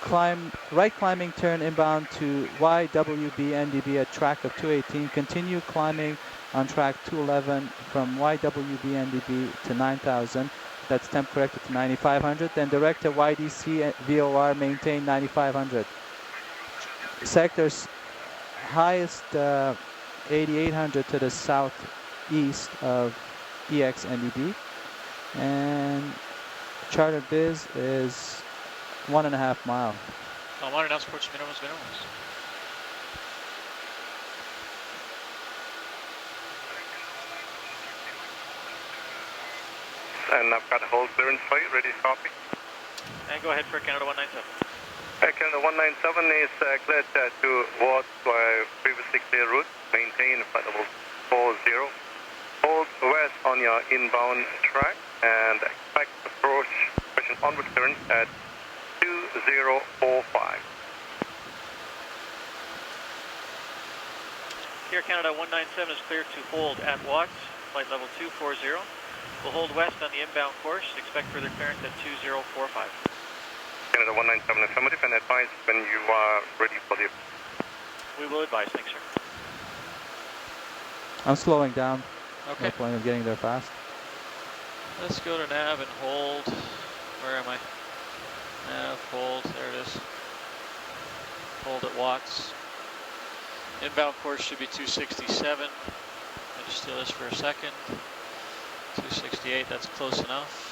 Climb right climbing turn inbound to YWB NDB at track of 218. Continue climbing on track 211 from YWB NDB to 9000. That's temp corrected to 9500. Then direct to YDC VOR, maintain 9500. Sectors highest 8800 to the southeast of EX NDB. And chartered biz is 1.5 mile. Monitor now approach minimums. And I've got a hold clearance for you, ready to copy. And go ahead for Canada 197. Canada 197 is cleared towards previously clear route, maintain flight level 40. Hold west on your inbound track and expect approach onward clearance at 2045. Here Canada 197 is cleared to hold at Watts, flight level 240. We'll hold west on the inbound course, expect further clearance at 2045. Canada 197 affirmative, and advise when you are ready for the... We will advise, thanks sir. I'm slowing down. Okay. No point of getting there fast. Let's go to nav and hold. Where am I? Nav, hold, there it is. Hold at Watts. Inbound course should be 267. I'll just steal this for a second. 268, that's close enough.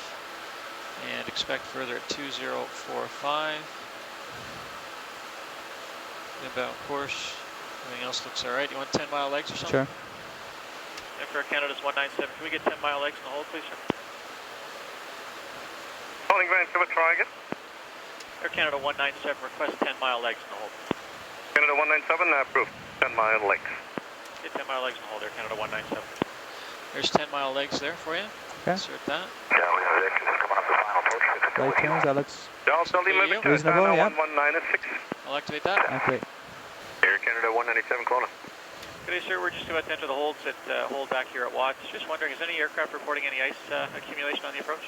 And expect further at 2045. Inbound course. Everything else looks all right. You want 10-mile legs or something? Sure. And for Canada's 197, can we get 10-mile legs in the hold, please, sir? Holding Vancouver, try again. Air Canada 197, request 10-mile legs in the hold. Canada 197, approved. 10-mile legs. Get 10-mile legs in the hold, Air Canada 197. There's 10-mile legs there for you. Okay. Insert that. Yeah, we have it. Coming up the final approach. Right turns, that looks reasonable, yeah. 196. I'll activate that. Okay. Air Canada 197, Kelowna. Good day, sir. We're just about to enter the holds at hold back here at Watts. Just wondering, is any aircraft reporting any ice accumulation on the approach?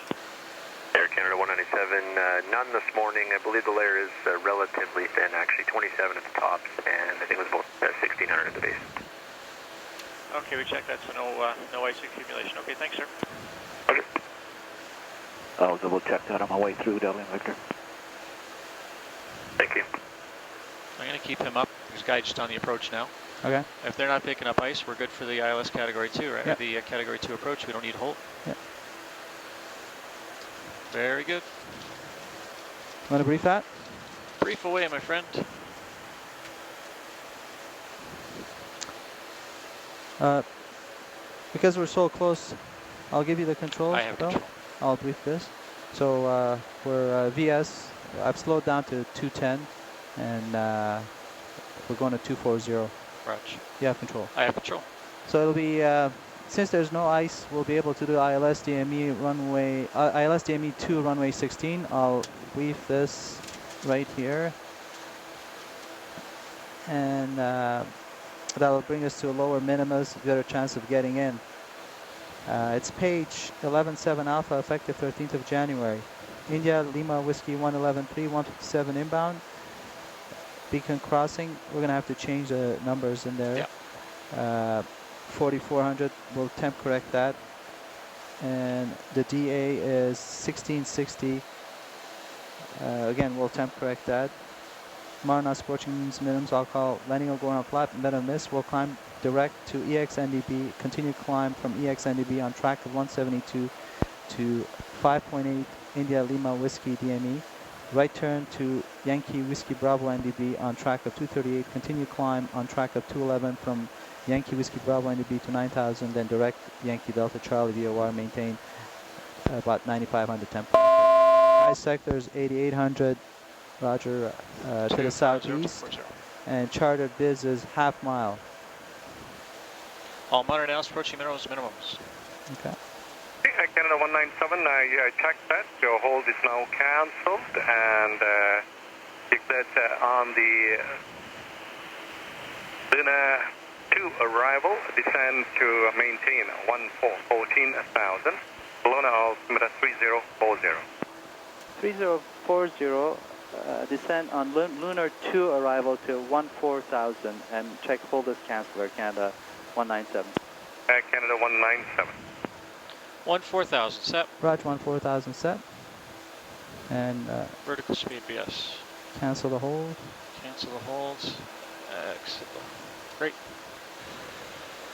Air Canada 197, none this morning. I believe the layer is relatively thin, actually 27 at the tops, and I think it was about 1600 at the base. Okay, we checked that, so no ice accumulation. Okay, thanks, sir. Okay. I'll double check that on my way through, Dublin Victor. Thank you. I'm going to keep him up. There's guy just on the approach now. Okay. If they're not picking up ice, we're good for the ILS Category 2, right? Yep. The Category 2 approach, we don't need hold. Yep. Very good. Want to brief that? Brief away, my friend. Because we're so close, I'll give you the controls. I have control. I'll brief this. So for VS, I've slowed down to 210, and we're going to 240. Roger. You have control. I have control. So it'll be, since there's no ice, we'll be able to do ILS DME runway, ILS DME 2 runway 16. I'll brief this right here. And that'll bring us to a lower minimus, better chance of getting in. It's page 11.7 Alpha, effective 13th of January. India Lima Whiskey 111.3, 157 inbound. Beacon crossing, we're going to have to change the numbers in there. Yeah. 4400, we'll temp correct that. And the DA is 1660. Again, we'll temp correct that. Marna approaching minimums, I'll call landing or going on flat, and then a miss. We'll climb direct to EXNDB, continue climb from EXNDB on track of 172 to 5.8 India Lima Whiskey DME. Right turn to Yankee Whiskey Bravo NDB on track of 238, continue climb on track of 211 from Yankee Whiskey Bravo NDB to 9000, then direct Yankee Delta Charlie VOR, maintain about 9500 temp. high sectors 8800, roger, to the southeast, and chartered biz is half mile. All monitor now approaching minimums. Okay. Canada 197, I checked that. Your hold is now cancelled, and declared on the Luna 2 arrival, descend to maintain 14,000. Kelowna altimeter 3040. 3040, descend on Lunar 2 arrival to 14,000, and check hold is cancelled, Canada 197. Canada 197. 14,000 set. Roger, 14,000 set. And vertical speed BS. Cancel the hold. Cancel the holds. Exit. Great.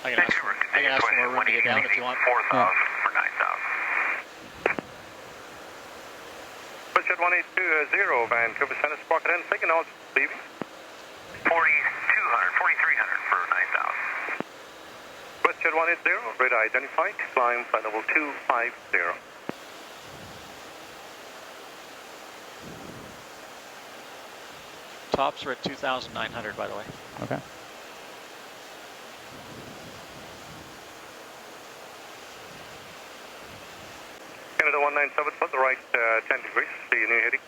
I can ask for more room to get down if you want. 4,000 for 9,000. Richard 1820, Vancouver Center, Sprocket End, signal leaving. 4,300 for 9,000. Richard 180, radar identified, climb flight level 250. Tops are at 2,900, by the way. Okay. Canada 197, put the right 10 degrees, see new heading.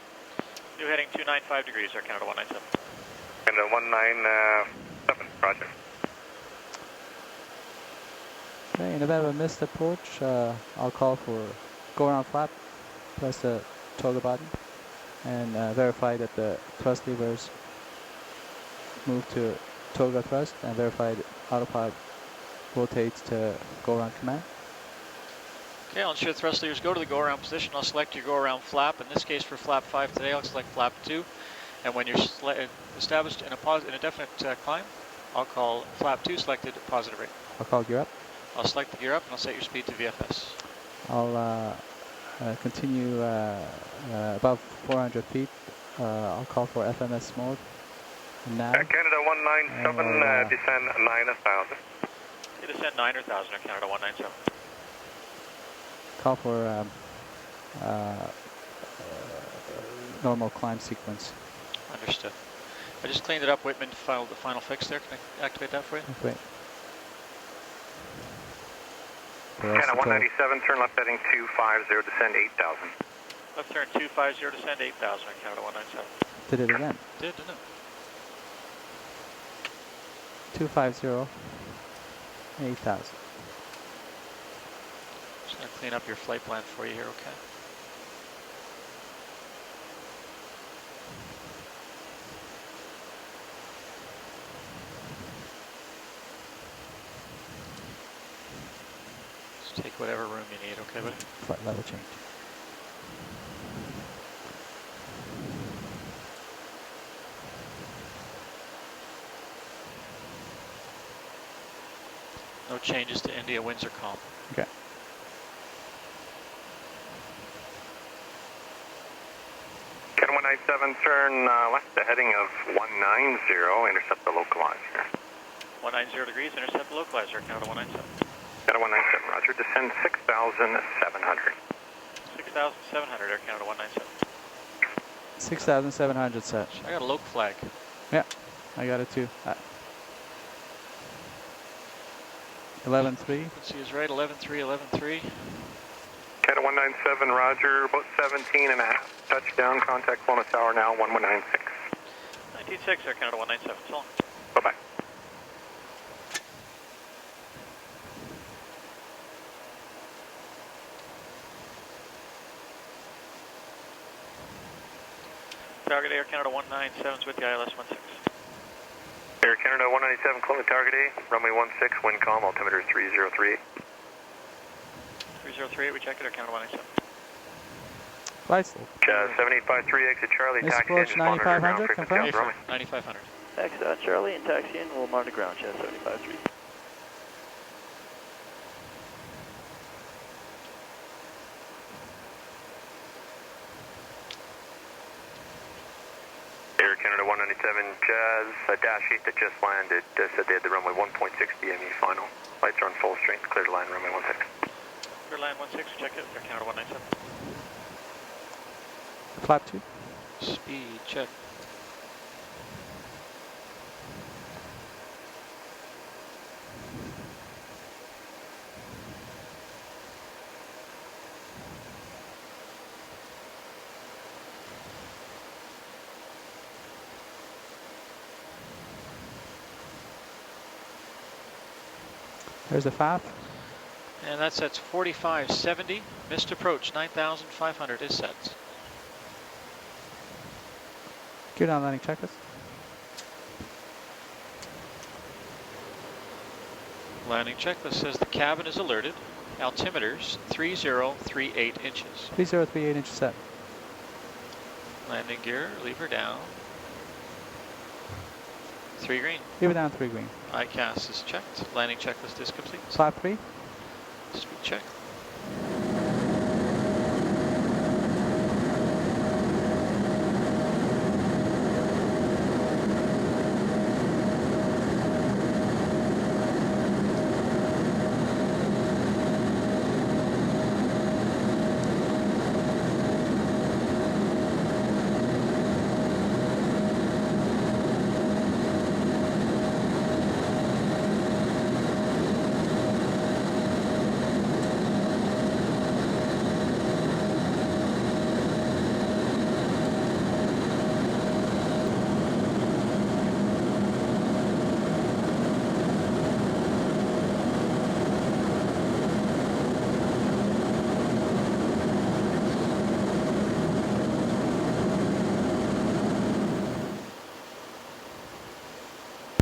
New heading 295 degrees, Air Canada 197. Canada 197, roger. Okay, in event of a missed approach, I'll call for go around flap, press the toggle button, and verify that the thrust levers move to toggle thrust, and verify that autopilot rotates to go around command. Okay, I'll ensure thrust levers go to the go around position. I'll select your go around flap. In this case, for flap 5 today, I'll select flap 2. And when you're established in a definite climb, I'll call flap 2 selected positive rate. I'll call gear up. I'll select the gear up and I'll set your speed to VFS. I'll continue above 400 feet. I'll call for FMS mode. Now. Canada 197, descend 9,000. Descend 9,000 at Canada 197. Call for normal climb sequence. Understood. I just cleaned it up, Whitman, to file the final fix there. Can I activate that for you? Great. Canada 197, turn left heading 250, descend 8,000. Left turn 250, descend 8,000 at Canada 197. Did it again. Didn't it? 250, 8,000. Just going to clean up your flight plan for you here, okay? Just take whatever room you need, okay, buddy? Flight level change. No changes to India, winds are calm. Okay. Canada 197, turn left the heading of 190, intercept the localizer. 190 degrees, intercept the localizer, Canada 197. Canada 197, roger, descend 6,700. 6,700, Air Canada 197. 6,700 set. I got a loc flag. Yeah, I got it too. 11.3. Frequency is right, 11.3, 11.3. Canada 197, roger, about 17 and a half. Touchdown, contact Kelowna Tower now, 1196. 19.6, Air Canada 197, so long. Bye-bye. Target Air Canada 197's with the ILS 16. Air Canada 197, Kelowna target A, runway 16, wind calm, altimeter 3038. 3038, we check it, Air Canada 197. Flight slope. 7853, exit Charlie, Miss taxi approach engine, monitor ground 9500, frequency, confirm. 9,500. Exit Charlie and taxi in, we'll monitor ground, Chad 75.3. Air Canada 197, Jazz, Dash 8 that just landed, said they had the runway 1.6 DME final. Lights are on full strength, clear to land runway 16. Clear line 16, check it, Air Canada 197. Flap 2. Speed check. There's the FAF. And that sets 4570. Missed approach 9,500 is set. Gear down landing checklist. Landing checklist says the cabin is alerted. Altimeters 3038 inches. 3038 inches set. Landing gear, lever down. 3 green. Lever down 3 green. ICAS is checked. Landing checklist is complete. Flap 3. Speed check.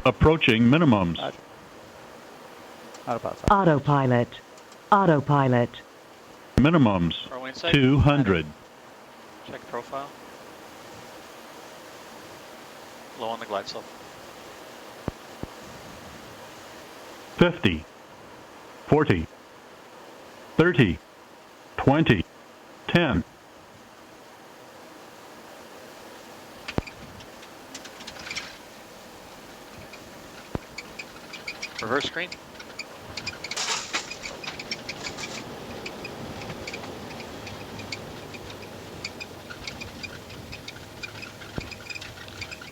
Approaching minimums. Autopilot. Autopilot. Minimums. 200. Check profile. Low on the glide slope. 50. 40. 30. 20. 10. Reverse screen.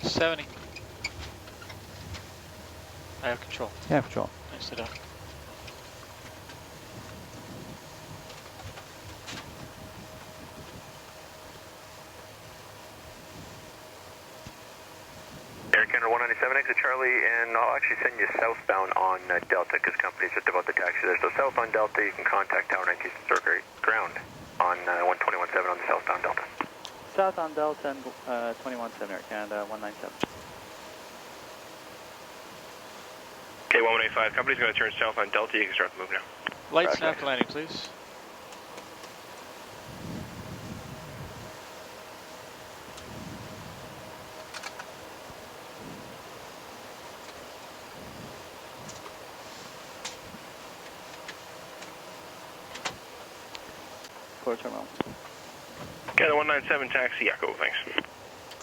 $70. I have control. You have control. Nice to know. Air Canada 197, exit Charlie, and I'll actually send you southbound on Delta because company's just about to taxi there. So southbound Delta, you can contact Tower 19 Circuit ground on 121.7 on the southbound Delta. South on Delta and 21.7 Air Canada 197. Okay, 1185, company's going to turn south on Delta, you can start the move now. Lights and after landing, please. Quarter terminal. Canada 197, taxi, Echo, thanks.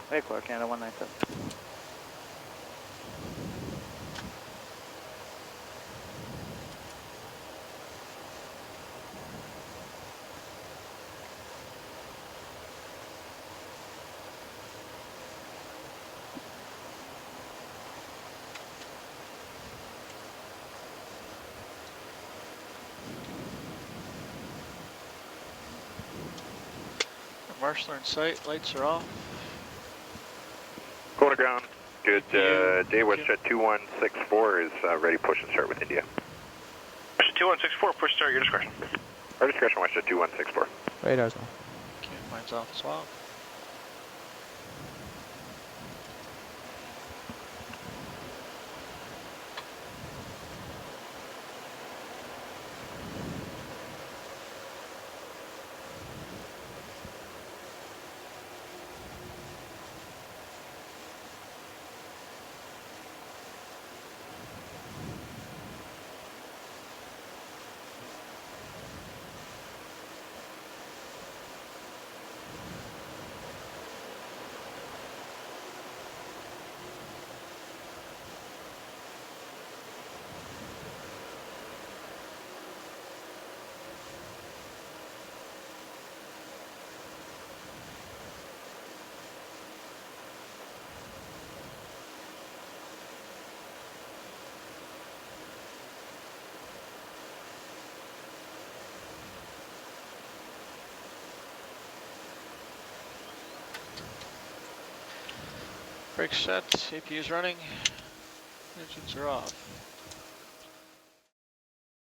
Hey, Quarter Canada 197. Marshall in sight, lights are off. Go to ground. Good day, WestJet 2164 is ready, push and start with India. WestJet 2164, push start, your discretion. Our discretion, WestJet 2164. Radar's on. Okay, mine's off as well. Brakes set, APU's running, engines are off.